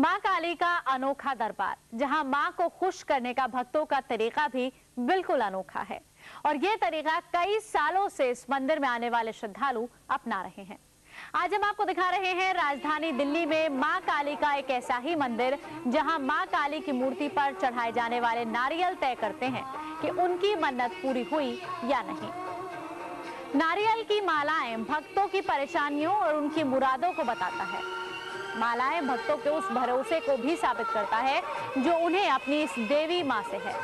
मां काली का अनोखा दरबार, जहां मां को खुश करने का भक्तों का तरीका भी बिल्कुल अनोखा है और ये तरीका कई सालों से इस मंदिर में आने वाले श्रद्धालु अपना रहे हैं। आज हम आपको दिखा रहे हैं राजधानी दिल्ली में मां काली का एक ऐसा ही मंदिर जहां मां काली की मूर्ति पर चढ़ाए जाने वाले नारियल तय करते हैं कि उनकी मन्नत पूरी हुई या नहीं। नारियल की मालाएं भक्तों की परेशानियों और उनकी मुरादों को बताता है। मालाएं भक्तों के उस भरोसे को भी साबित करता है जो उन्हें अपनी इस देवी मां से है।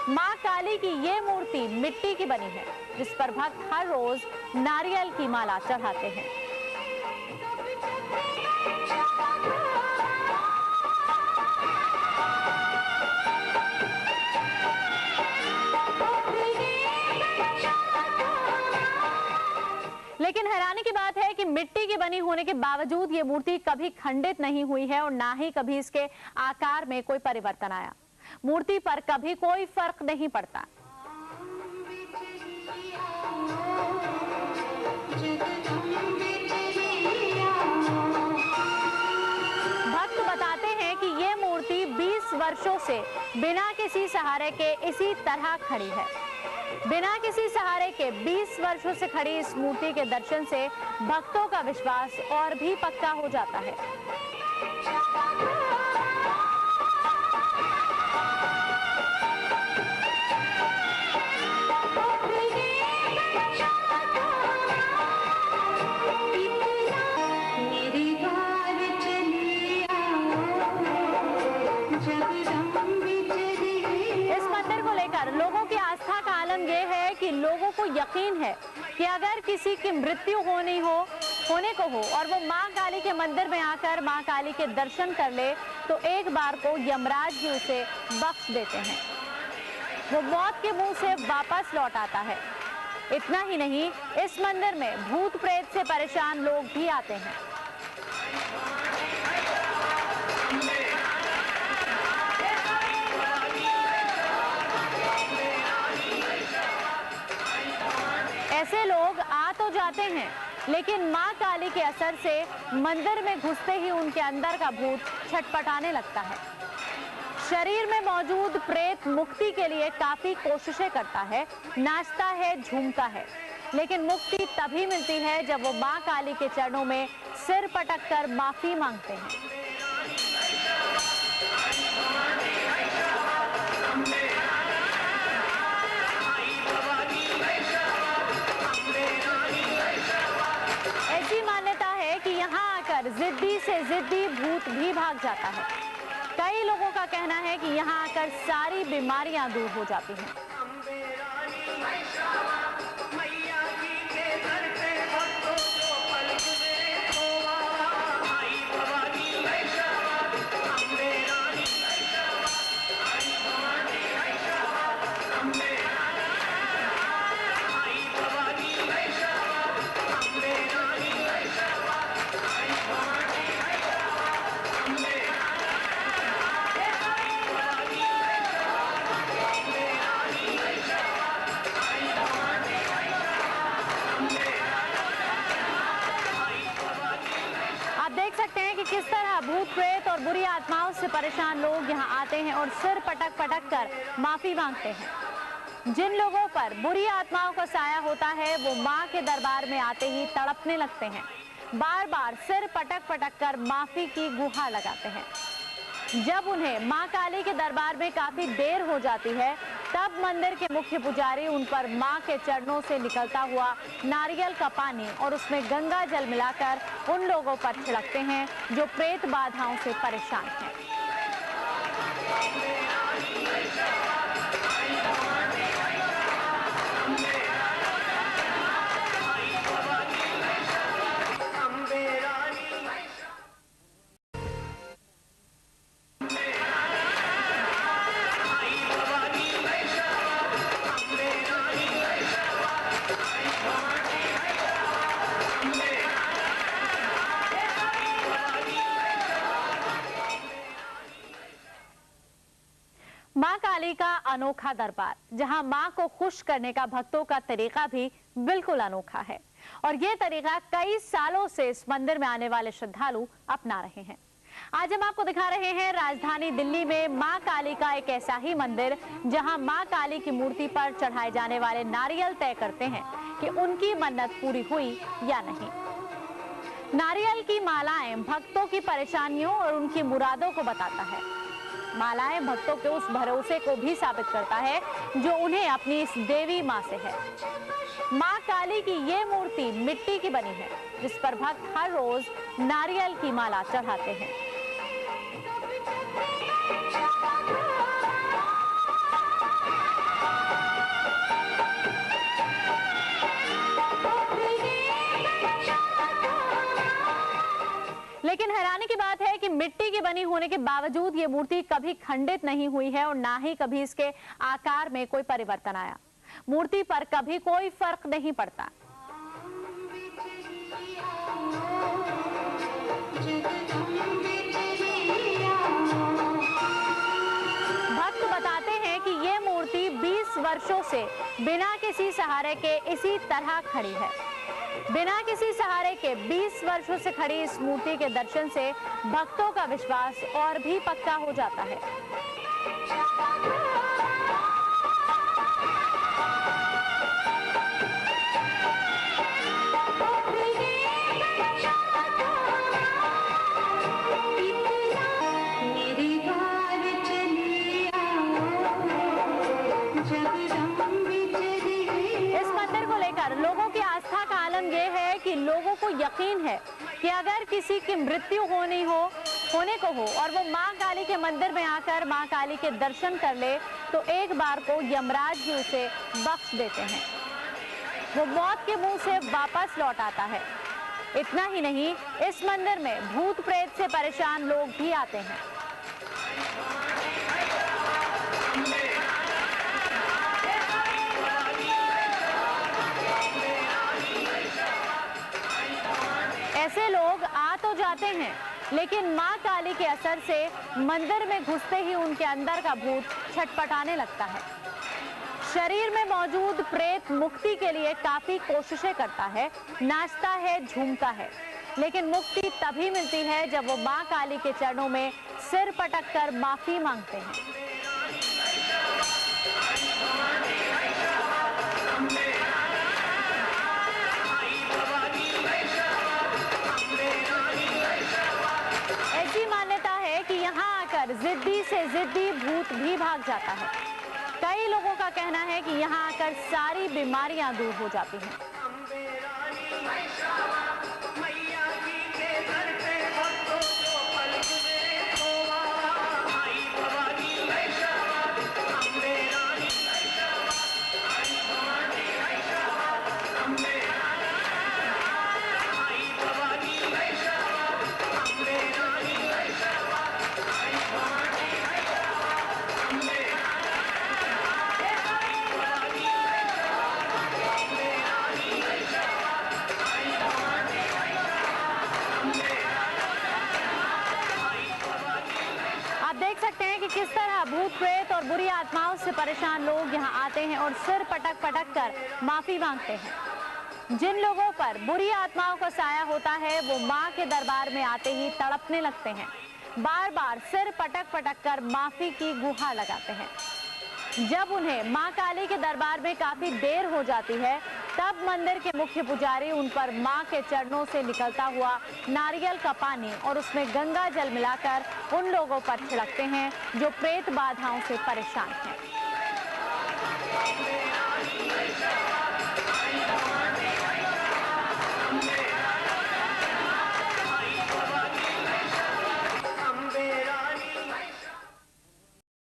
मां काली की ये मूर्ति मिट्टी की बनी है जिस पर भक्त हर रोज नारियल की माला चढ़ाते हैं। लेकिन हैरानी की बात है कि मिट्टी की बनी होने के बावजूद ये मूर्ति कभी खंडित नहीं हुई है और ना ही कभी इसके आकार में कोई परिवर्तन आया। मूर्ति पर कभी कोई फर्क नहीं पड़ता। भक्त बताते हैं कि ये मूर्ति 20 वर्षों से बिना किसी सहारे के इसी तरह खड़ी है। बिना किसी सहारे के 20 वर्षों से खड़ी इस मूर्ति के दर्शन से भक्तों का विश्वास और भी पक्का हो जाता है। लोगों की आस्था का आलम यह है कि लोगों को यकीन है कि अगर किसी की मृत्यु होने को हो और वो मां काली के मंदिर में आकर मां काली के दर्शन कर ले तो एक बार को यमराज भी उसे बख्श देते हैं। वो मौत के मुंह से वापस लौट आता है। इतना ही नहीं, इस मंदिर में भूत प्रेत से परेशान लोग भी आते हैं। ऐसे लोग आ तो जाते हैं लेकिन मां काली के असर से मंदिर में घुसते ही उनके अंदर का भूत छटपटाने लगता है। शरीर में मौजूद प्रेत मुक्ति के लिए काफी कोशिशें करता है, नाचता है, झूमता है, लेकिन मुक्ति तभी मिलती है जब वो मां काली के चरणों में सिर पटक कर माफी मांगते हैं। ऐसी मान्यता है कि यहाँ आकर जिद्दी से जिद्दी भूत भी भाग जाता है। कई लोगों का कहना है कि यहाँ आकर सारी बीमारियां दूर हो जाती हैं। किस तरह भूत प्रेत और बुरी आत्माओं से परेशान लोग यहाँ आते हैं और सिर पटक पटक कर माफी मांगते हैं। जिन लोगों पर बुरी आत्माओं का साया होता है वो मां के दरबार में आते ही तड़पने लगते हैं, बार बार सिर पटक पटक कर माफी की गुहार लगाते हैं। जब उन्हें मां काली के दरबार में काफी देर हो जाती है तब मंदिर के मुख्य पुजारी उन पर मां के चरणों से निकलता हुआ नारियल का पानी और उसमें गंगा जल मिलाकर उन लोगों पर छिड़कते हैं जो प्रेत बाधाओं से परेशान हैं। मां काली का अनोखा दरबार, जहां मां को खुश करने का भक्तों का तरीका भी बिल्कुल अनोखा है और ये तरीका कई सालों से इस मंदिर में आने वाले श्रद्धालु अपना रहे हैं। आज हम आपको दिखा रहे हैं राजधानी दिल्ली में मां काली का एक ऐसा ही मंदिर जहां मां काली की मूर्ति पर चढ़ाए जाने वाले नारियल तय करते हैं कि उनकी मन्नत पूरी हुई या नहीं। नारियल की मालाएं भक्तों की परेशानियों और उनकी मुरादों को बताता है। मालाएं भक्तों के उस भरोसे को भी साबित करता है जो उन्हें अपनी इस देवी मां से है। मां काली की ये मूर्ति मिट्टी की बनी है जिस पर भक्त हर रोज नारियल की माला चढ़ाते हैं। लेकिन हैरानी की बात है कि मिट्टी की बनी होने के बावजूद ये मूर्ति कभी खंडित नहीं हुई है और ना ही कभी इसके आकार में कोई परिवर्तन आया। मूर्ति पर कभी कोई फर्क नहीं पड़ता। भक्त बताते हैं कि ये मूर्ति 20 वर्षों से बिना किसी सहारे के इसी तरह खड़ी है। बिना किसी सहारे के 20 वर्षों से खड़ी इस मूर्ति के दर्शन से भक्तों का विश्वास और भी पक्का हो जाता है। लोगों की आस्था का आलम यह है कि लोगों को यकीन है कि अगर किसी की मृत्यु होने को हो और वो मां काली के मंदिर में आकर मां काली के दर्शन कर ले तो एक बार को यमराज जी उसे बख्श देते हैं। वो मौत के मुंह से वापस लौट आता है। इतना ही नहीं, इस मंदिर में भूत प्रेत से परेशान लोग भी आते हैं। ऐसे लोग आ तो जाते हैं लेकिन मां काली के असर से मंदिर में घुसते ही उनके अंदर का भूत छटपटाने लगता है। शरीर में मौजूद प्रेत मुक्ति के लिए काफी कोशिशें करता है, नाचता है, झूमता है, लेकिन मुक्ति तभी मिलती है जब वो मां काली के चरणों में सिर पटक कर माफी मांगते हैं। जिद्दी से जिद्दी भूत भी भाग जाता है। कई लोगों का कहना है कि यहाँ आकर सारी बीमारियां दूर हो जाती हैं। किस तरह भूत प्रेत और बुरी आत्माओं से परेशान लोग यहाँ आते हैं और सिर पटक पटक कर माफी मांगते हैं। जिन लोगों पर बुरी आत्माओं का साया होता है वो माँ के दरबार में आते ही तड़पने लगते हैं, बार बार सिर पटक पटक कर माफी की गुहार लगाते हैं। जब उन्हें मां काली के दरबार में काफी देर हो जाती है तब मंदिर के मुख्य पुजारी उन पर मां के चरणों से निकलता हुआ नारियल का पानी और उसमें गंगा जल मिलाकर उन लोगों पर छिड़कते हैं जो प्रेत बाधाओं से परेशान हैं।